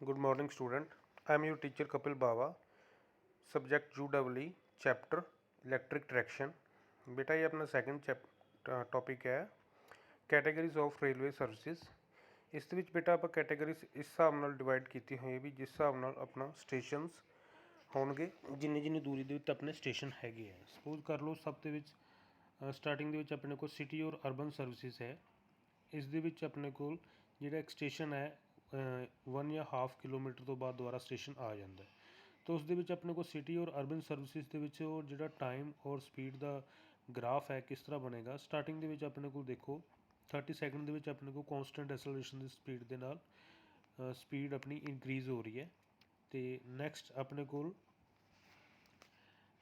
Good morning, student. I am your teacher Kapil Bawa. Subject UEE, chapter electric traction. बेटा ये अपना second topic है categories of railway services. ਇਸ ਦੇ ਵਿੱਚ ਬੇਟਾ ਆਪਾਂ ਕੈਟਾਗਰੀਜ਼ ਇਸ ਹਿਸਾਬ ਨਾਲ ਡਿਵਾਈਡ ਕੀਤੀ ਹੋਈ ਹੈ ਵੀ ਜਿਸ ਹਿਸਾਬ ਨਾਲ ਆਪਣਾ ਸਟੇਸ਼ਨਸ ਹੋਣਗੇ ਜਿੰਨੀ ਜਿੰਨੀ ਦੂਰੀ ਦੇ ਉੱਤੇ ਆਪਣੇ ਸਟੇਸ਼ਨ ਹੈਗੇ ਆ। ਸਪੋਜ਼ ਕਰ ਲਓ ਸਭ ਦੇ ਵਿੱਚ ਸਟਾਰਟਿੰਗ ਦੇ ਵਿੱਚ ਆਪਣੇ ਕੋਲ ਸਿਟੀ ਔਰ ਅਰਬਨ ਸਰਵਿਸਿਜ਼ ਹੈ। ਇਸ ਦੇ ਵਿੱਚ ਆਪਣੇ ਕੋਲ ਜਿਹੜਾ ਇੱਕ ਸਟੇਸ਼ਨ ਹੈ 1 ਜਾਂ ਹਾਫ ਕਿਲੋਮੀਟਰ ਤੋਂ ਬਾਅਦ ਦੁਬਾਰਾ ਸਟੇਸ਼ਨ ਆ ਜਾਂਦਾ। ਤਾਂ ਉਸ ਦੇ ਵਿੱਚ ਆਪਣੇ ਕੋਲ ਸਿਟੀ ਔਰ ਅਰਬਨ ਸਰਵਿਸਿਜ਼ ਦੇ ਵਿੱਚ ਉਹ ਜਿਹੜਾ ਟਾਈਮ ਔਰ ਸਪੀਡ ਦਾ ਗ੍ਰਾਫ ਹੈ ਕਿਸ ਤਰ੍ਹਾਂ ਬਣੇਗਾ। ਸਟਾਰਟਿੰਗ ਦੇ ਵਿੱਚ ਆਪਣੇ ਕੋਲ ਦੇਖੋ 30 ਸੈਕਿੰਡ ਦੇ ਵਿੱਚ ਆਪਣੇ ਕੋਲ ਕੌਨਸਟੈਂਟ ਐਸਲਰੇਸ਼ਨ ਦੀ ਸਪੀਡ ਦੇ ਨਾਲ ਸਪੀਡ ਆਪਣੀ ਇਨਕਰੀਜ਼ ਹੋ ਰਹੀ ਹੈ। ਅਤੇ ਨੈਕਸਟ ਆਪਣੇ ਕੋਲ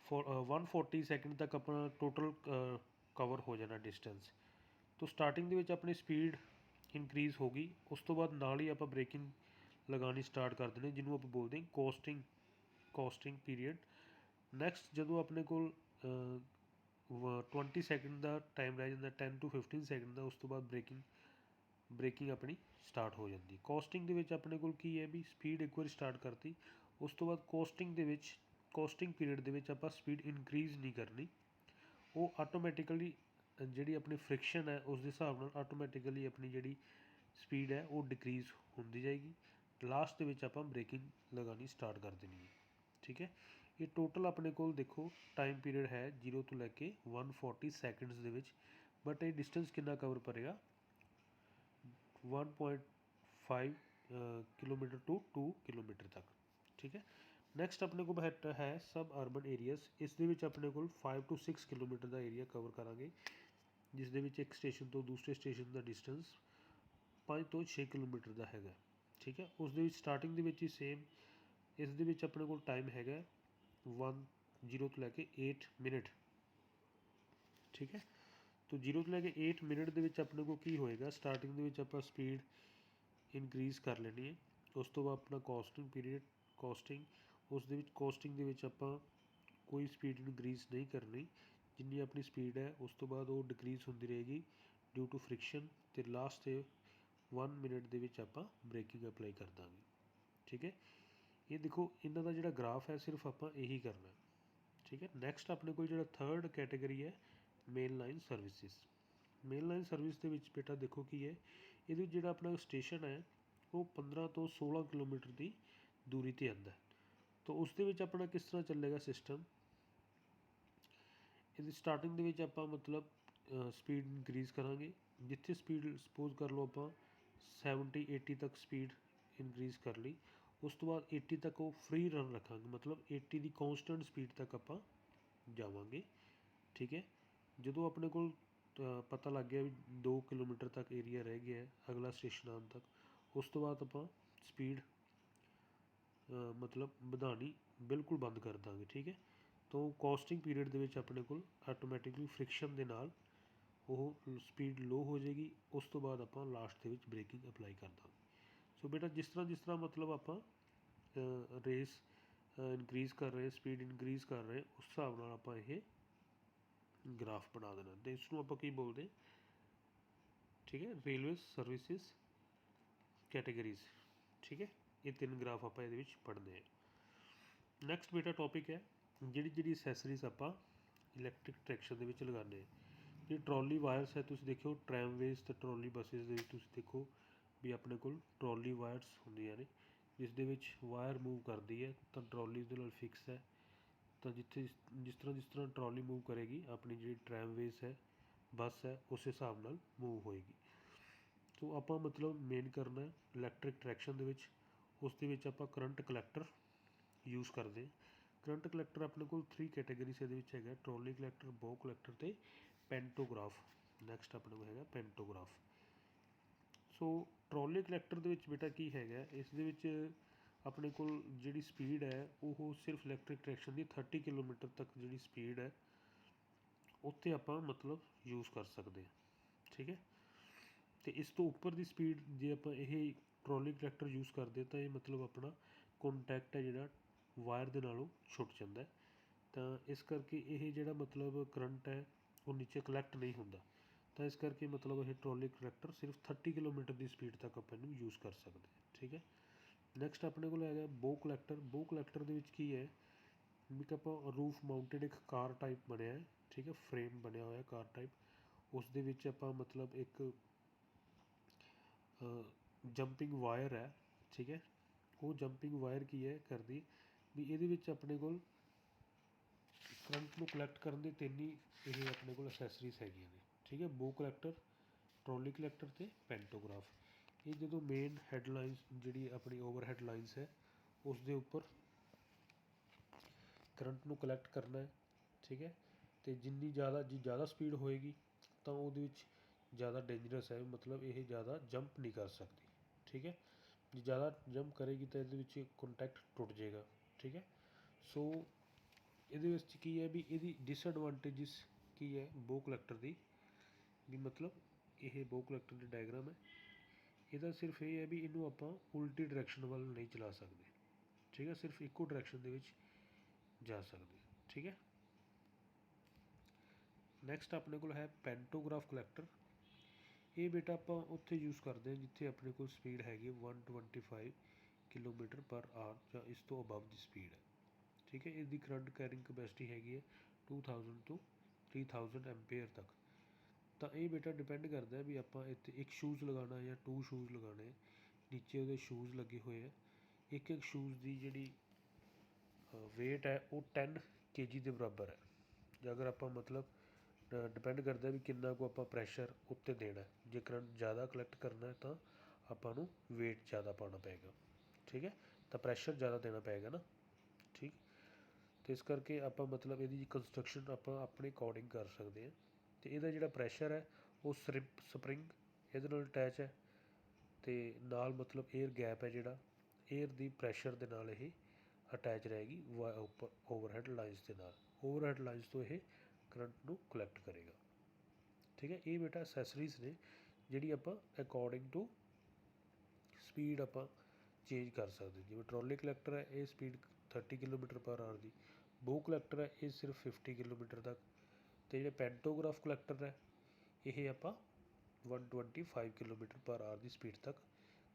140 ਸੈਕਿੰਡ ਤੱਕ ਆਪਣਾ ਟੋਟਲ ਕਵਰ ਹੋ ਜਾਣਾ ਡਿਸਟੈਂਸ। ਤਾਂ ਸਟਾਰਟਿੰਗ ਦੇ ਵਿੱਚ ਆਪਣੀ ਸਪੀਡ ਇਨਕਰੀਜ਼ ਹੋ ਗਈ, ਉਸ ਤੋਂ ਬਾਅਦ ਨਾਲ ਹੀ ਆਪਾਂ ਬ੍ਰੇਕਿੰਗ ਲਗਾਉਣੀ ਸਟਾਰਟ ਕਰ ਦਿੰਦੇ ਜਿਹਨੂੰ ਆਪਾਂ ਬੋਲਦੇ ਹਾਂ ਕੋਸਟਿੰਗ ਪੀਰੀਅਡ। ਨੈਕਸਟ ਜਦੋਂ ਆਪਣੇ ਕੋਲ 20 ਸੈਕਿੰਡ ਦਾ ਟਾਈਮ ਰਹਿ ਜਾਂਦਾ 10 to 15 ਸੈਕਿੰਡ ਦਾ, ਉਸ ਤੋਂ ਬਾਅਦ ਬ੍ਰੇਕਿੰਗ ਆਪਣੀ ਸਟਾਰਟ ਹੋ ਜਾਂਦੀ। ਕੋਸਟਿੰਗ ਦੇ ਵਿੱਚ ਆਪਣੇ ਕੋਲ ਕੀ ਹੈ ਵੀ ਸਪੀਡ ਇੱਕ ਵਾਰੀ ਸਟਾਰਟ ਕਰਤੀ, ਉਸ ਤੋਂ ਬਾਅਦ ਕੋਸਟਿੰਗ ਪੀਰੀਅਡ ਦੇ ਵਿੱਚ ਆਪਾਂ ਸਪੀਡ ਇਨਕਰੀਜ਼ ਨਹੀਂ ਕਰਨੀ, ਉਹ ਆਟੋਮੈਟਿਕਲੀ ਜਿਹੜੀ ਆਪਣੀ ਫ੍ਰਿਕਸ਼ਨ ਹੈ ਉਸ ਦੇ ਹਿਸਾਬ ਨਾਲ ਆਟੋਮੈਟਿਕਲੀ ਆਪਣੀ ਜਿਹੜੀ ਸਪੀਡ ਹੈ ਉਹ ਡਿਕਰੀਜ਼ ਹੁੰਦੀ ਜਾਏਗੀ। ਲਾਸਟ ਦੇ ਵਿੱਚ ਆਪਾਂ ਬ੍ਰੇਕਿੰਗ ਲਗਾਉਣੀ ਸਟਾਰਟ ਕਰ ਦੇਣੀ ਹੈ। ਠੀਕ ਹੈ, ਇਹ ਟੋਟਲ ਆਪਣੇ ਕੋਲ ਦੇਖੋ ਟਾਈਮ ਪੀਰੀਅਡ ਹੈ 0 ਤੋਂ ਲੈ ਕੇ 140 ਸੈਕਿੰਡਸ ਦੇ ਵਿੱਚ, ਬਟ ਇਹ ਡਿਸਟੈਂਸ ਕਿੰਨਾ ਕਵਰ ਕਰੇਗਾ 1.5 ਕਿਲੋਮੀਟਰ ਟੂ 2 ਕਿਲੋਮੀਟਰ ਤੱਕ। ਠੀਕ ਹੈ, ਨੈਕਸਟ ਆਪਣੇ ਕੋਲ ਹੈ ਸਬ ਅਰਬਨ ਏਰੀਆਜ਼। ਇਸ ਦੇ ਵਿੱਚ ਆਪਣੇ ਕੋਲ 5 to 6 kilometre the area cover ਕਰਾਂਗੇ, ਜਿਸ ਦੇ ਵਿੱਚ ਇੱਕ ਸਟੇਸ਼ਨ ਤੋਂ ਦੂਸਰੇ ਸਟੇਸ਼ਨ ਦਾ ਡਿਸਟੈਂਸ 5 ਤੋਂ 6 ਕਿਲੋਮੀਟਰ ਦਾ ਹੈਗਾ। ਠੀਕ ਹੈ, ਉਸ ਦੇ ਵਿੱਚ ਸਟਾਰਟਿੰਗ ਦੇ ਵਿੱਚ ਹੀ ਸੇਮ ਇਸ ਦੇ ਵਿੱਚ ਆਪਣੇ ਕੋਲ ਟਾਈਮ ਹੈਗਾ 0 ਤੋਂ ਲੈ ਕੇ 8 ਮਿੰਟ। ਠੀਕ ਹੈ, ਤਾਂ 0 ਤੋਂ ਲੈ ਕੇ 8 ਮਿੰਟ ਦੇ ਵਿੱਚ ਆਪਣੇ ਕੋਲ ਕੀ ਹੋਏਗਾ, ਸਟਾਰਟਿੰਗ ਦੇ ਵਿੱਚ ਆਪਾਂ ਸਪੀਡ ਇਨਕਰੀਜ਼ ਕਰ ਲੈਣੀ ਹੈ। ਉਸ ਤੋਂ ਬਾਅਦ ਆਪਣਾ ਕੋਸਟਿੰਗ ਉਸ ਦੇ ਵਿੱਚ ਕੋਸਟਿੰਗ ਦੇ ਵਿੱਚ ਆਪਾਂ ਕੋਈ ਸਪੀਡ ਇਨਕਰੀਜ਼ ਨਹੀਂ ਕਰਨੀ, ਜਿੰਨੀ ਆਪਣੀ ਸਪੀਡ ਹੈ ਉਸ ਤੋਂ ਬਾਅਦ ਉਹ ਡਿਕਰੀਜ਼ ਹੁੰਦੀ ਰਹੇਗੀ ਡਿਊ ਟੂ ਫ੍ਰਿਕਸ਼ਨ, ਅਤੇ ਲਾਸਟ 'ਤੇ 1 ਮਿੰਟ ਦੇ ਵਿੱਚ ਆਪਾਂ ਬ੍ਰੇਕਿੰਗ ਅਪਲਾਈ ਕਰ ਦਾਂਗੇ। ਠੀਕ ਹੈ, ਇਹ ਦੇਖੋ ਇਹਨਾਂ ਦਾ ਜਿਹੜਾ ਗ੍ਰਾਫ ਹੈ ਸਿਰਫ ਆਪਾਂ ਇਹੀ ਕਰਨਾ। ਠੀਕ ਹੈ, ਨੈਕਸਟ ਆਪਣੇ ਕੋਲ ਜਿਹੜਾ ਥਰਡ ਕੈਟੇਗਰੀ ਹੈ main line services. Main line service ਦੇ ਵਿੱਚ ਬੇਟਾ ਦੇਖੋ ਕੀ ਹੈ, ਇਹਦੇ ਵਿੱਚ ਜਿਹੜਾ ਆਪਣਾ ਸਟੇਸ਼ਨ ਹੈ ਉਹ 15 ਤੋਂ 16 ਕਿਲੋਮੀਟਰ ਦੀ ਦੂਰੀ 'ਤੇ ਆਉਂਦਾ। ਤਾਂ ਉਸ ਦੇ ਵਿੱਚ ਆਪਣਾ ਕਿਸ ਤਰ੍ਹਾਂ ਚੱਲੇਗਾ ਸਿਸਟਮ, ਇਹਦੀ ਸਟਾਰਟਿੰਗ ਦੇ ਵਿੱਚ ਆਪਾਂ ਮਤਲਬ ਸਪੀਡ ਇਨਕਰੀਜ਼ ਕਰਾਂਗੇ। ਜਿੱਥੇ ਸਪੀਡ ਸਪੋਜ਼ ਕਰ ਲਓ ਆਪਾਂ 70-80 ਤੱਕ ਸਪੀਡ ਇਨਕਰੀਜ਼ ਕਰ ਲਈ, ਉਸ ਤੋਂ ਬਾਅਦ 80 ਤੱਕ ਉਹ ਫ੍ਰੀ ਰਨ ਰੱਖਾਂਗੇ, ਮਤਲਬ 80 ਦੀ ਕੌਨਸਟੈਂਟ ਸਪੀਡ ਤੱਕ ਆਪਾਂ ਜਾਵਾਂਗੇ। ਠੀਕ ਹੈ, ਜਦੋਂ ਆਪਣੇ ਕੋਲ ਪਤਾ ਲੱਗ ਗਿਆ ਵੀ 2 ਕਿਲੋਮੀਟਰ ਤੱਕ ਏਰੀਆ ਰਹਿ ਗਿਆ ਅਗਲਾ ਸਟੇਸ਼ਨ ਆਉਣ ਤੱਕ, ਉਸ ਤੋਂ ਬਾਅਦ ਆਪਾਂ ਸਪੀਡ ਮਤਲਬ ਵਧਾਉਣੀ ਬਿਲਕੁਲ ਬੰਦ ਕਰ ਦਾਂਗੇ। ਠੀਕ ਹੈ, ਤਾਂ ਕੋਸਟਿੰਗ ਪੀਰੀਅਡ ਦੇ ਵਿੱਚ ਆਪਣੇ ਕੋਲ ਆਟੋਮੈਟਿਕਲੀ ਫ੍ਰਿਕਸ਼ਨ ਦੇ ਨਾਲ ਉਹ ਸਪੀਡ ਲੋ ਹੋ ਜਾਏਗੀ, ਉਸ ਤੋਂ ਬਾਅਦ ਆਪਾਂ ਲਾਸਟ ਦੇ ਵਿੱਚ ਬ੍ਰੇਕਿੰਗ ਅਪਲਾਈ ਕਰ ਦਾਂਗੇ। ਸੋ ਬੇਟਾ ਜਿਸ ਤਰ੍ਹਾਂ ਮਤਲਬ ਆਪਾਂ ਰੇਸ ਇਨਕਰੀਜ਼ ਕਰ ਰਹੇ, ਸਪੀਡ ਇਨਕਰੀਜ਼ ਕਰ ਰਹੇ, ਉਸ ਹਿਸਾਬ ਨਾਲ ਆਪਾਂ ਇਹ ਗ੍ਰਾਫ ਬਣਾ ਦੇਣਾ, ਅਤੇ ਇਸ ਨੂੰ ਆਪਾਂ ਕੀ ਬੋਲਦੇ। ਠੀਕ ਹੈ, ਰੇਲਵੇ ਸਰਵਿਸਿਜ਼ ਕੈਟੇਗਰੀਜ਼। ਠੀਕ ਹੈ, ਇਹ 3 ਗ੍ਰਾਫ ਆਪਾਂ ਇਹਦੇ ਵਿੱਚ ਪੜ੍ਹਦੇ ਹਾਂ। ਨੈਕਸਟ ਬੇਟਾ ਟੋਪਿਕ ਹੈ ਜਿਹੜੀ ਅਸੈਸਰੀਜ਼ ਆਪਾਂ ਇਲੈਕਟ੍ਰਿਕ ਟਰੈਕਸ਼ਨ ਦੇ ਵਿੱਚ ਲਗਾਉਂਦੇ ਹਾਂ। ਜਿਹੜੀ ਟਰੋਲੀ ਵਾਇਰਸ ਹੈ ਤੁਸੀਂ ਦੇਖਿਓ ਟਰੈਮਵੇਜ਼ ਅਤੇ ਟਰੋਲੀ ਬੱਸਿਸ ਦੇ ਵਿੱਚ ਤੁਸੀਂ ਦੇਖੋ ਵੀ ਆਪਣੇ ਕੋਲ ਟਰੋਲੀ ਵਾਇਰਸ ਹੁੰਦੀਆਂ ਨੇ, ਜਿਸ ਦੇ ਵਿੱਚ ਵਾਇਰ ਮੂਵ ਕਰਦੀ ਹੈ ਤਾਂ ਟਰੋਲੀ ਦੇ ਨਾਲ ਫਿਕਸ ਹੈ। ਤਾਂ ਜਿਸ ਤਰ੍ਹਾਂ ਟਰੋਲੀ ਮੂਵ ਕਰੇਗੀ ਆਪਣੀ ਜਿਹੜੀ ਟਰੈਮਵੇਜ਼ ਹੈ ਬੱਸ ਹੈ ਉਸ ਹਿਸਾਬ ਨਾਲ ਮੂਵ ਹੋਏਗੀ। ਸੋ ਆਪਾਂ ਮਤਲਬ ਮੇਨ ਕਰਨਾ ਇਲੈਕਟ੍ਰਿਕ ਟਰੈਕਸ਼ਨ ਦੇ ਵਿੱਚ, ਉਸ ਦੇ ਵਿੱਚ ਆਪਾਂ ਕਰੰਟ ਕਲੈਕਟਰ ਯੂਜ਼ ਕਰਦੇ। ਕਰੰਟ ਕਲੈਕਟਰ ਆਪਣੇ ਕੋਲ 3 ਕੈਟੇਗਰੀਜ਼ ਇਹਦੇ ਵਿੱਚ ਹੈਗਾ, ਟਰੋਲੀ ਕਲੈਕਟਰ, ਬੋ ਕਲੈਕਟਰ ਅਤੇ ਪੈਂਟੋਗ੍ਰਾਫ। ਨੈਕਸਟ ਆਪਣੇ ਕੋਲ ਹੈਗਾ ਪੈਂਟੋਗ੍ਰਾਫ। ਸੋ ਟਰੋਲੀ ਕਲੈਕਟਰ ਦੇ ਵਿੱਚ ਬੇਟਾ ਕੀ ਹੈਗਾ, ਇਸ ਦੇ ਵਿੱਚ ਆਪਣੇ ਕੋਲ ਜਿਹੜੀ ਸਪੀਡ ਹੈ ਉਹ ਸਿਰਫ ਇਲੈਕਟ੍ਰਿਕ ਟਰੈਕਸ਼ਨ ਦੀ 30 ਕਿਲੋਮੀਟਰ ਤੱਕ ਜਿਹੜੀ ਸਪੀਡ ਹੈ ਉੱਥੇ ਆਪਾਂ ਮਤਲਬ ਯੂਜ਼ ਕਰ ਸਕਦੇ ਹਾਂ। ਠੀਕ ਹੈ, ਅਤੇ ਇਸ ਤੋਂ ਉੱਪਰ ਦੀ ਸਪੀਡ ਜੇ ਆਪਾਂ ਇਹ ਟਰੋਲੀ ਕਲੈਕਟਰ ਯੂਜ਼ ਕਰਦੇ ਤਾਂ ਇਹ ਮਤਲਬ ਆਪਣਾ ਕੰਟੈਕਟ ਹੈ ਜਿਹੜਾ ਵਾਇਰ ਦੇ ਨਾਲੋਂ ਛੁੱਟ ਜਾਂਦਾ। ਤਾਂ ਇਸ ਕਰਕੇ ਇਹ ਜਿਹੜਾ ਮਤਲਬ ਕਰੰਟ ਹੈ ਉਹ ਨੀਚੇ ਕਲੈਕਟ ਨਹੀਂ ਹੁੰਦਾ, ਤਾਂ ਇਸ ਕਰਕੇ ਮਤਲਬ ਇਹ ਟਰੋਲੀ ਕਲੈਕਟਰ ਸਿਰਫ 30 ਕਿਲੋਮੀਟਰ ਦੀ ਸਪੀਡ ਤੱਕ ਆਪਾਂ ਇਹਨੂੰ ਯੂਜ਼ ਕਰ ਸਕਦੇ ਹਾਂ। ਠੀਕ ਹੈ, ਨੈਕਸਟ ਆਪਣੇ ਕੋਲ ਹੈਗਾ ਬੋ ਕਲੈਕਟਰ। ਬੋ ਕਲੈਕਟਰ ਦੇ ਵਿੱਚ ਕੀ ਹੈ ਵੀ ਕਿ ਆਪਾਂ ਰੂਫ ਮਾਊਂਟਡ ਇੱਕ ਕਾਰ ਟਾਈਪ ਬਣਿਆ ਹੈ, ਠੀਕ ਹੈ, ਫਰੇਮ ਬਣਿਆ ਹੋਇਆ ਕਾਰ ਟਾਈਪ। ਉਸ ਦੇ ਵਿੱਚ ਆਪਾਂ ਮਤਲਬ ਇੱਕ ਜੰਪਿੰਗ ਵਾਇਰ ਹੈ, ਠੀਕ ਹੈ। ਉਹ ਜੰਪਿੰਗ ਵਾਇਰ ਕੀ ਹੈ ਕਰਦੀ ਵੀ ਇਹਦੇ ਵਿੱਚ ਆਪਣੇ ਕੋਲ ਕਰੰਟ ਨੂੰ ਕਲੈਕਟ ਕਰਨ ਦੇ ਤਿੰਨ ਹੀ ਇਹ ਆਪਣੇ ਕੋਲ ਅਸੈਸਰੀਜ਼ ਹੈਗੀਆਂ ਨੇ, ਠੀਕ ਹੈ। ਬੋ ਕਲੈਕਟਰ, ਟਰੋਲੀ ਕਲੈਕਟਰ ਅਤੇ ਪੈਂਟੋਗ੍ਰਾਫ। ਇਹ ਜਦੋਂ ਮੇਨ ਹੈਡਲਾਈਨਸ ਜਿਹੜੀ ਆਪਣੀ ਓਵਰਹੈਡ ਲਾਈਨਸ ਹੈ ਉਸ ਦੇ ਉੱਪਰ ਕਰੰਟ ਨੂੰ ਕਲੈਕਟ ਕਰਨਾ ਹੈ, ਠੀਕ ਹੈ। ਅਤੇ ਜਿੰਨੀ ਜ਼ਿਆਦਾ ਸਪੀਡ ਹੋਏਗੀ ਤਾਂ ਉਹਦੇ ਵਿੱਚ ਜ਼ਿਆਦਾ ਡੇਂਜਰਸ ਹੈ, ਮਤਲਬ ਇਹ ਜ਼ਿਆਦਾ ਜੰਪ ਨਹੀਂ ਕਰ ਸਕਦੀ, ਠੀਕ ਹੈ। ਜੇ ਜ਼ਿਆਦਾ ਜੰਪ ਕਰੇਗੀ ਤਾਂ ਇਹਦੇ ਵਿੱਚ ਕੰਟੈਕਟ ਟੁੱਟ ਜਾਏਗਾ, ਠੀਕ ਹੈ। ਸੋ ਇਹਦੇ ਵਿੱਚ ਕੀ ਹੈ ਵੀ ਇਹਦੀ ਡਿਸਐਡਵਾਂਟੇਜਿਸ ਕੀ ਹੈ ਬੋ ਕਲੈਕਟਰ ਦੀ, ਵੀ ਮਤਲਬ ਇਹ ਬੋ ਕਲੈਕਟਰ ਦਾ ਡਾਇਗਰਾਮ ਹੈ। ਇਹਦਾ ਸਿਰਫ ਇਹ ਹੈ ਵੀ ਇਹਨੂੰ ਆਪਾਂ ਉਲਟੀ ਡਾਇਰੈਕਸ਼ਨ ਵੱਲ ਨਹੀਂ ਚਲਾ ਸਕਦੇ, ਠੀਕ ਹੈ, ਸਿਰਫ ਇੱਕੋ ਡਾਇਰੈਕਸ਼ਨ ਦੇ ਵਿੱਚ ਜਾ ਸਕਦੇ, ਠੀਕ ਹੈ। ਨੈਕਸਟ ਆਪਣੇ ਕੋਲ ਹੈ ਪੈਂਟੋਗ੍ਰਾਫ ਕਲੈਕਟਰ। ਇਹ ਬੇਟਾ ਆਪਾਂ ਉੱਥੇ ਯੂਜ਼ ਕਰਦੇ ਹਾਂ ਜਿੱਥੇ ਆਪਣੇ ਕੋਲ ਸਪੀਡ ਹੈਗੀ 125 ਕਿਲੋਮੀਟਰ ਪਰ ਆਰ ਜਾਂ ਇਸ ਤੋਂ ਅਬਵ ਦੀ ਸਪੀਡ ਹੈ, ਠੀਕ ਹੈ। ਇਸਦੀ ਕਰੰਟ ਕੈਰਿੰਗ ਕਪੈਸਿਟੀ ਹੈਗੀ ਹੈ 2000 ਤੋਂ 3000 ਐਂਪੀਅਰ ਤੱਕ। ਤਾਂ ਇਹ ਬੇਟਾ ਡਿਪੈਂਡ ਕਰਦਾ ਵੀ ਆਪਾਂ ਇੱਥੇ ਇੱਕ ਸ਼ੂਜ਼ ਲਗਾਉਣਾ ਜਾਂ 2 ਸ਼ੂਜ਼ ਲਗਾਉਣੇ। ਨੀਚੇ ਉਹਦੇ ਸ਼ੂਜ਼ ਲੱਗੇ ਹੋਏ ਆ। ਇੱਕ ਸ਼ੂਜ਼ ਦੀ ਜਿਹੜੀ ਵੇਟ ਹੈ ਉਹ 10 kg ਦੇ ਬਰਾਬਰ ਹੈ। ਜਾਂ ਅਗਰ ਆਪਾਂ ਮਤਲਬ ਡਿਪੈਂਡ ਕਰਦਾ ਵੀ ਕਿੰਨਾ ਕੁ ਆਪਾਂ ਪ੍ਰੈਸ਼ਰ ਉੱਤੇ ਦੇਣਾ। ਜੇ ਕਰੰਟ ਜ਼ਿਆਦਾ ਕਲੈਕਟ ਕਰਨਾ ਤਾਂ ਆਪਾਂ ਨੂੰ ਵੇਟ ਜ਼ਿਆਦਾ ਪਾਉਣਾ ਪਏਗਾ, ਠੀਕ ਹੈ, ਤਾਂ ਪ੍ਰੈਸ਼ਰ ਜ਼ਿਆਦਾ ਦੇਣਾ ਪਏਗਾ ਨਾ, ਠੀਕ। ਅਤੇ ਇਸ ਕਰਕੇ ਆਪਾਂ ਮਤਲਬ ਇਹਦੀ ਕੰਸਟਰਕਸ਼ਨ ਆਪਾਂ ਆਪਣੇ ਅਕੋਰਡਿੰਗ ਕਰ ਸਕਦੇ ਹਾਂ। ਅਤੇ ਇਹਦਾ ਜਿਹੜਾ ਪ੍ਰੈਸ਼ਰ ਹੈ ਉਹ ਸਪਰਿੰਗ ਇਹਦੇ ਨਾਲ ਅਟੈਚ ਹੈ, ਅਤੇ ਨਾਲ ਮਤਲਬ ਏਅਰ ਗੈਪ ਹੈ ਜਿਹੜਾ ਏਅਰ ਦੀ ਪ੍ਰੈਸ਼ਰ ਦੇ ਨਾਲ ਇਹ ਅਟੈਚ ਰਹੇਗੀ ਉੱਪਰ ਓਵਰਹੈਡ ਲਾਈਨਸ ਦੇ ਨਾਲ। ਓਵਰਹੈਡ ਲਾਈਨਸ ਤੋਂ ਇਹ ਕਰੰਟ ਨੂੰ ਕਲੈਕਟ ਕਰੇਗਾ, ਠੀਕ ਹੈ। ਇਹ ਬੇਟਾ ਅਸੈਸਰੀਜ਼ ਨੇ ਜਿਹੜੀ ਆਪਾਂ ਅਕੋਰਡਿੰਗ ਟੂ ਸਪੀਡ ਆਪਾਂ ਚੇਂਜ ਕਰ ਸਕਦੇ। ਜਿਵੇਂ ਟਰੋਲੀ ਕਲੈਕਟਰ ਹੈ ਇਹ ਸਪੀਡ 30 ਕਿਲੋਮੀਟਰ ਪਰ ਆਰ ਦੀ। ਬੋ ਕਲੈਕਟਰ ਹੈ ਇਹ ਸਿਰਫ 50 ਕਿਲੋਮੀਟਰ ਤੱਕ। ਅਤੇ ਜਿਹੜੇ ਪੈਂਟੋਗ੍ਰਾਫ ਕਲੈਕਟਰ ਹੈ ਇਹ ਆਪਾਂ 125 ਕਿਲੋਮੀਟਰ ਪਰ ਆਰ ਦੀ ਸਪੀਡ ਤੱਕ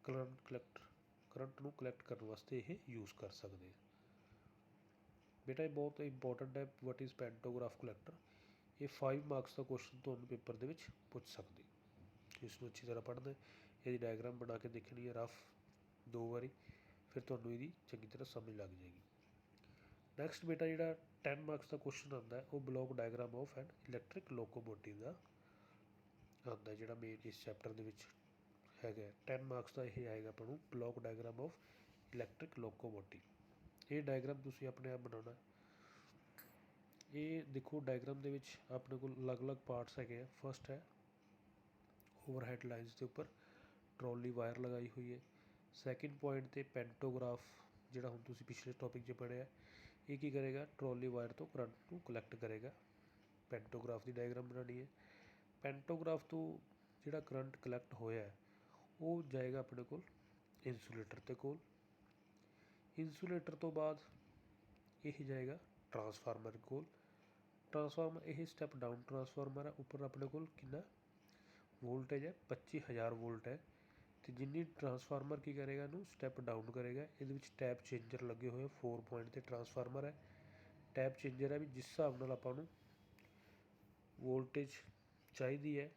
ਕਰੰਟ ਨੂੰ ਕਲੈਕਟ ਕਰਨ ਵਾਸਤੇ ਇਹ ਯੂਜ਼ ਕਰ ਸਕਦੇ ਹਾਂ। ਬੇਟਾ ਇਹ ਬਹੁਤ ਇੰਪੋਰਟੈਂਟ ਹੈ ਵਟ ਇਜ਼ ਪੈਂਟੋਗ੍ਰਾਫ ਕਲੈਕਟਰ। ਇਹ 5 ਮਾਰਕਸ ਦਾ ਕੁਐਸਚਨ ਤੁਹਾਨੂੰ ਪੇਪਰ ਦੇ ਵਿੱਚ ਪੁੱਛ ਸਕਦੇ। ਇਸ ਨੂੰ ਅੱਛੀ ਤਰ੍ਹਾਂ ਪੜ੍ਹਨਾ, ਇਹਦੀ ਡਾਇਗਰਾਮ ਬਣਾ ਕੇ ਦੇਖਣੀ ਹੈ ਰਫ 2 ਵਾਰੀ, ਫਿਰ ਤੁਹਾਨੂੰ ਇਹਦੀ ਚੰਗੀ ਤਰ੍ਹਾਂ ਸਮਝ ਲੱਗ ਜਾਏਗੀ। ਨੈਕਸਟ ਬੇਟਾ ਜਿਹੜਾ 10 ਮਾਰਕਸ ਦਾ ਕੁਐਸਚਨ ਆਉਂਦਾ ਉਹ block diagram of an electric locomotive ਦਾ ਆਉਂਦਾ, ਜਿਹੜਾ ਮੇਨ ਇਸ ਚੈਪਟਰ ਦੇ ਵਿੱਚ ਹੈਗਾ। 10 ਮਾਰਕਸ ਦਾ ਇਹ ਆਏਗਾ ਆਪਾਂ ਨੂੰ block diagram of electric locomotive. ਇਹ ਡਾਇਗਰਾਮ ਤੁਸੀਂ ਆਪਣੇ ਆਪ ਬਣਾਉਣਾ। ਇਹ ਦੇਖੋ ਡਾਇਗਰਾਮ ਦੇ ਵਿੱਚ ਆਪਣੇ ਕੋਲ ਅਲੱਗ-ਅਲੱਗ ਪਾਰਟਸ ਹੈਗੇ ਆ। ਫਸਟ ਹੈ ਓਵਰਹੈਡ ਲਾਈਨਸ ਦੇ ਉੱਪਰ ਟਰੋਲੀ ਵਾਇਰ ਲਗਾਈ ਹੋਈ ਹੈ। ਸੈਕਿੰਡ ਪੁਆਇੰਟ 'ਤੇ ਪੈਂਟੋਗ੍ਰਾਫ ਜਿਹੜਾ ਹੁਣ ਤੁਸੀਂ ਪਿਛਲੇ ਟੋਪਿਕ 'ਚ ਪੜ੍ਹਿਆ, ਇਹ ਕੀ ਕਰੇਗਾ ਟਰੋਲੀ ਵਾਇਰ ਤੋਂ ਕਰੰਟ ਨੂੰ ਕਲੈਕਟ ਕਰੇਗਾ। ਪੈਂਟੋਗ੍ਰਾਫ ਦੀ ਡਾਇਗਰਾਮ ਬਣਾਉਣੀ ਹੈ। ਪੈਂਟੋਗ੍ਰਾਫ ਤੋਂ ਜਿਹੜਾ ਕਰੰਟ ਕਲੈਕਟ ਹੋਇਆ ਉਹ ਜਾਏਗਾ ਆਪਣੇ ਕੋਲ ਇੰਸੂਲੇਟਰ ਦੇ ਕੋਲ। ਇੰਸੂਲੇਟਰ ਤੋਂ ਬਾਅਦ ਇਹ ਜਾਏਗਾ ਟਰਾਂਸਫਾਰਮਰ ਕੋਲ। ਟਰਾਂਸਫਾਰਮਰ ਇਹ ਸਟੈਪ ਡਾਊਨ ਟਰਾਂਸਫਾਰਮਰ ਹੈ। ਉੱਪਰ ਆਪਣੇ ਕੋਲ ਕਿੰਨਾ ਵੋਲਟੇਜ ਹੈ 25000 ਵੋਲਟ ਹੈ। ਅਤੇ ਜਿੰਨੀ ਟਰਾਂਸਫਾਰਮਰ ਕੀ ਕਰੇਗਾ ਇਹਨੂੰ ਸਟੈਪ ਡਾਊਨ ਕਰੇਗਾ। ਇਹਦੇ ਵਿੱਚ ਟੈਪ ਚੇਂਜਰ ਲੱਗੇ ਹੋਏ 4 ਪੁਆਇੰਟ 'ਤੇ ਟਰਾਂਸਫਾਰਮਰ ਹੈ। ਟੈਪ ਚੇਂਜਰ ਹੈ ਵੀ ਜਿਸ ਹਿਸਾਬ ਨਾਲ ਆਪਾਂ ਨੂੰ ਵੋਲਟੇਜ ਚਾਹੀਦੀ ਹੈ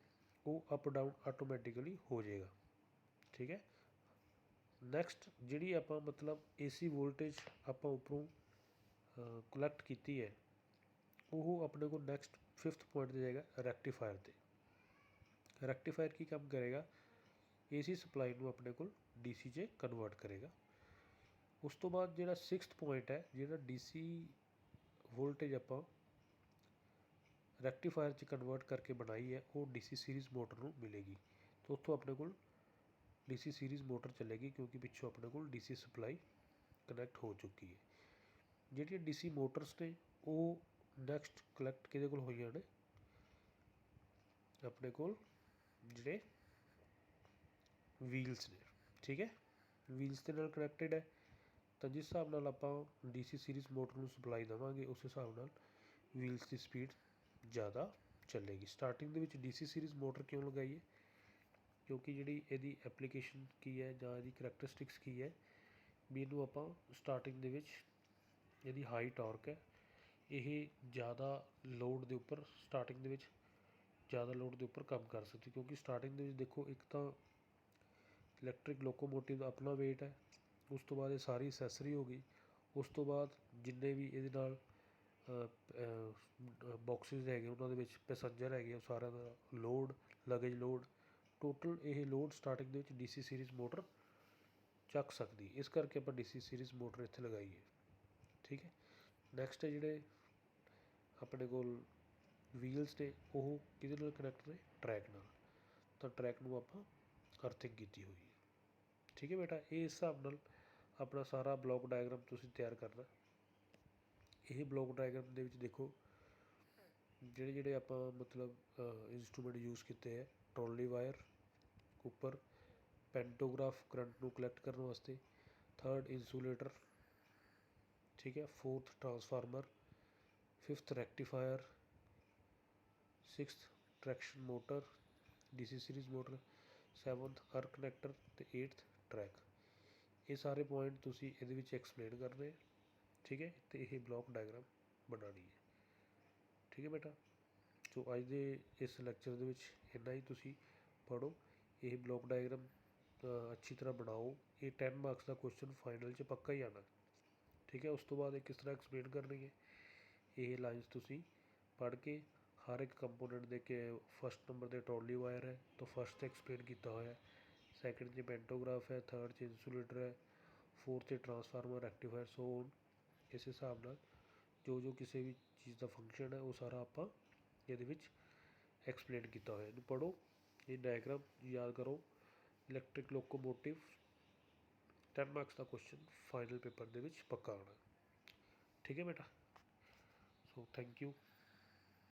ਉਹ ਅਪ ਡਾਊਨ ਆਟੋਮੈਟਿਕਲੀ ਹੋ ਜਾਏਗਾ, ਠੀਕ ਹੈ। ਨੈਕਸਟ ਜਿਹੜੀ ਆਪਾਂ ਮਤਲਬ AC ਵੋਲਟੇਜ ਆਪਾਂ ਉੱਪਰੋਂ ਕਲੈਕਟ ਕੀਤੀ ਹੈ ਉਹ ਆਪਣੇ ਕੋਲ ਨੈਕਸਟ 5th ਪੁਆਇੰਟ 'ਤੇ ਜਾਏਗਾ ਰੈਕਟੀਫਾਇਰ 'ਤੇ। ਰੈਕਟੀਫਾਇਰ ਕੀ ਕੰਮ ਕਰੇਗਾ AC ਸਪਲਾਈ ਨੂੰ ਆਪਣੇ ਕੋਲ DC 'ਚ ਕਨਵਰਟ ਕਰੇਗਾ। ਉਸ ਤੋਂ ਬਾਅਦ ਜਿਹੜਾ 6th ਪੁਆਇੰਟ ਹੈ ਜਿਹੜਾ DC ਵੋਲਟੇਜ ਆਪਾਂ ਰੈਕਟੀਫਾਇਰ 'ਚ ਕਨਵਰਟ ਕਰਕੇ ਬਣਾਈ ਹੈ ਉਹ DC ਸੀਰੀਜ਼ ਮੋਟਰ ਨੂੰ ਮਿਲੇਗੀ। ਅਤੇ ਉੱਥੋਂ ਆਪਣੇ ਕੋਲ DC ਸੀਰੀਜ਼ ਮੋਟਰ ਚੱਲੇਗੀ ਕਿਉਂਕਿ ਪਿੱਛੋਂ ਆਪਣੇ ਕੋਲ DC ਸਪਲਾਈ ਕਨੈਕਟ ਹੋ ਚੁੱਕੀ ਹੈ। ਜਿਹੜੀਆਂ DC ਮੋਟਰਸ ਨੇ ਉਹ ਨੈਕਸਟ ਕਲੈਕਟ ਕਿਹਦੇ ਕੋਲ ਹੋਈਆਂ ਨੇ ਆਪਣੇ ਕੋਲ ਜਿਹੜੇ ਵੀਲਸ ਨੇ, ਠੀਕ ਹੈ। ਵੀਲਸ ਦੇ ਨਾਲ ਕਨੈਕਟਡ ਹੈ ਤਾਂ ਜਿਸ ਹਿਸਾਬ ਨਾਲ ਆਪਾਂ DC ਸੀਰੀਜ਼ ਮੋਟਰ ਨੂੰ ਸਪਲਾਈ ਦੇਵਾਂਗੇ ਉਸ ਹਿਸਾਬ ਨਾਲ ਵੀਲਸ ਦੀ ਸਪੀਡ ਜ਼ਿਆਦਾ ਚੱਲੇਗੀ। ਸਟਾਰਟਿੰਗ ਦੇ ਵਿੱਚ DC ਸੀਰੀਜ਼ ਮੋਟਰ ਕਿਉਂ ਲਗਾਈ ਹੈ ਕਿਉਂਕਿ ਜਿਹੜੀ ਇਹਦੀ ਐਪਲੀਕੇਸ਼ਨ ਕੀ ਹੈ ਜਾਂ ਇਹਦੀ ਕਰੈਕਟਰਿਸਟਿਕਸ ਕੀ ਹੈ ਵੀ ਇਹਨੂੰ ਆਪਾਂ ਸਟਾਰਟਿੰਗ ਦੇ ਵਿੱਚ ਇਹਦੀ ਹਾਈ ਟਾਰਕ ਹੈ, ਇਹ ਜ਼ਿਆਦਾ ਲੋਡ ਦੇ ਉੱਪਰ ਸਟਾਰਟਿੰਗ ਦੇ ਵਿੱਚ ਜ਼ਿਆਦਾ ਲੋਡ ਦੇ ਉੱਪਰ ਕੰਮ ਕਰ ਸਕਦੀ, ਕਿਉਂਕਿ ਸਟਾਰਟਿੰਗ ਦੇ ਵਿੱਚ ਦੇਖੋ ਇੱਕ ਤਾਂ ਇਲੈਕਟ੍ਰਿਕ ਲੋਕੋਮੋਟਿਵ ਦਾ ਆਪਣਾ ਵੇਟ ਹੈ, ਉਸ ਤੋਂ ਬਾਅਦ ਇਹ ਸਾਰੀ ਅਸੈਸਰੀ ਹੋ ਗਈ, ਉਸ ਤੋਂ ਬਾਅਦ ਜਿੰਨੇ ਵੀ ਇਹਦੇ ਨਾਲ ਬਾਕਸਿਸ ਹੈਗੇ ਉਹਨਾਂ ਦੇ ਵਿੱਚ ਪੈਸੰਜਰ ਹੈਗੇ ਉਹ ਸਾਰਿਆਂ ਦਾ ਲੋਡ, ਲਗੇਜ ਲੋਡ, ਟੋਟਲ ਇਹ ਲੋਡ ਸਟਾਰਟਿੰਗ ਦੇ ਵਿੱਚ DC ਸੀਰੀਜ਼ ਮੋਟਰ ਚੱਕ ਸਕਦੀ, ਇਸ ਕਰਕੇ ਆਪਾਂ DC ਸੀਰੀਜ਼ ਮੋਟਰ ਇੱਥੇ ਲਗਾਈ ਹੈ। ਠੀਕ ਹੈ। ਨੈਕਸਟ ਹੈ ਜਿਹੜੇ ਆਪਣੇ ਕੋਲ ਵੀਲਸ ਨੇ ਉਹ ਕਿਹਦੇ ਨਾਲ ਕਨੈਕਟ ਨੇ, ਟਰੈਕ ਨਾਲ, ਤਾਂ ਟਰੈਕ ਨੂੰ ਆਪਾਂ ਅਰਥਿੰਗ ਕੀਤੀ ਹੋਈ ਹੈ। ਠੀਕ ਹੈ ਬੇਟਾ, ਇਹ ਹਿਸਾਬ ਨਾਲ ਆਪਣਾ ਸਾਰਾ ਬਲੋਕ ਡਾਇਗਰਾਮ ਤੁਸੀਂ ਤਿਆਰ ਕਰਨਾ। ਇਹ ਬਲੋਕ ਡਾਇਗਰਾਮ ਦੇ ਵਿੱਚ ਦੇਖੋ ਜਿਹੜੇ ਜਿਹੜੇ ਆਪਾਂ ਮਤਲਬ ਇੰਸਟਰੂਮੈਂਟ ਯੂਜ਼ ਕੀਤੇ ਹੈ, ਟਰੋਲੀ ਵਾਇਰ ਉੱਪਰ, ਪੈਂਟੋਗ੍ਰਾਫ ਕਰੰਟ ਨੂੰ ਕਲੈਕਟ ਕਰਨ ਵਾਸਤੇ, ਥਰਡ ਇੰਸੂਲੇਟਰ, ਠੀਕ ਹੈ, fourth transformer, fifth rectifier, sixth traction motor DC series motor, seventh arc connector ਅਤੇ ਏਟਥ ਟਰੈਕ। ਇਹ ਸਾਰੇ ਪੁਆਇੰਟ ਤੁਸੀਂ ਇਹਦੇ ਵਿੱਚ ਐਕਸਪਲੇਨ ਕਰਨੇ। ਠੀਕ ਹੈ, ਅਤੇ ਇਹ ਬਲੋਕ ਡਾਇਗਰਾਮ ਬਣਾਉਣੀ ਹੈ। ਠੀਕ ਹੈ ਬੇਟਾ, ਸੋ ਅੱਜ ਦੇ ਇਸ ਲੈਕਚਰ ਦੇ ਵਿੱਚ ਇੰਨਾ ਹੀ। ਤੁਸੀਂ ਪੜ੍ਹੋ ਇਹ ਬਲੋਕ ਡਾਇਗਰਾਮ ਅੱਛੀ ਤਰ੍ਹਾਂ ਬਣਾਓ, ਇਹ 10 ਮਾਰਕਸ ਦਾ ਕੁਐਸਚਨ ਫਾਈਨਲ 'ਚ ਪੱਕਾ ਹੀ ਆਉਣਾ। ਠੀਕ ਹੈ, ਉਸ ਤੋਂ ਬਾਅਦ ਇਹ ਕਿਸ ਤਰ੍ਹਾਂ ਐਕਸਪਲੇਨ ਕਰਨੀ ਹੈ, ਇਹ ਲਾਈਨਸ ਤੁਸੀਂ ਪੜ੍ਹ ਕੇ ਹਰ ਇੱਕ ਕੰਪੋਨੈਂਟ ਦੇ ਕੇ, ਫਸਟ ਨੰਬਰ 'ਤੇ ਟਰੋਲੀ ਵਾਇਰ ਹੈ ਤਾਂ ਫਸਟ 'ਤੇ ਐਕਸਪਲੇਨ ਕੀਤਾ ਹੋਇਆ, ਸੈਕਿੰਡ 'ਚ ਪੈਂਟੋਗ੍ਰਾਫ ਹੈ, ਥਰਡ 'ਚ ਇੰਸੂਲੇਟਰ ਹੈ, ਫੋਰਥ 'ਤੇ ਟਰਾਂਸਫਾਰਮਰ, ਰੈਕਟੀਫਾਇਰ, ਸੋ ਔਨ। ਇਸ ਹਿਸਾਬ ਨਾਲ ਜੋ ਜੋ ਕਿਸੇ ਵੀ ਚੀਜ਼ ਦਾ ਫੰਕਸ਼ਨ ਹੈ ਉਹ ਸਾਰਾ ਆਪਾਂ ਇਹਦੇ ਵਿੱਚ ਐਕਸਪਲੇਨ ਕੀਤਾ ਹੋਇਆ। ਇਹਨੂੰ ਪੜ੍ਹੋ, ਇਹ ਡਾਇਗਰਾਮ ਯਾਦ ਕਰੋ। ਇਲੈਕਟ੍ਰਿਕ ਲੋਕੋਮੋਟਿਵ 10 ਮਾਰਕਸ ਦਾ ਕੁਐਸਚਨ ਫਾਈਨਲ ਪੇਪਰ ਦੇ ਵਿੱਚ ਪੱਕਾ ਆਉਣਾ। ਠੀਕ ਹੈ ਬੇਟਾ, ਸੋ ਥੈਂਕ ਯੂ।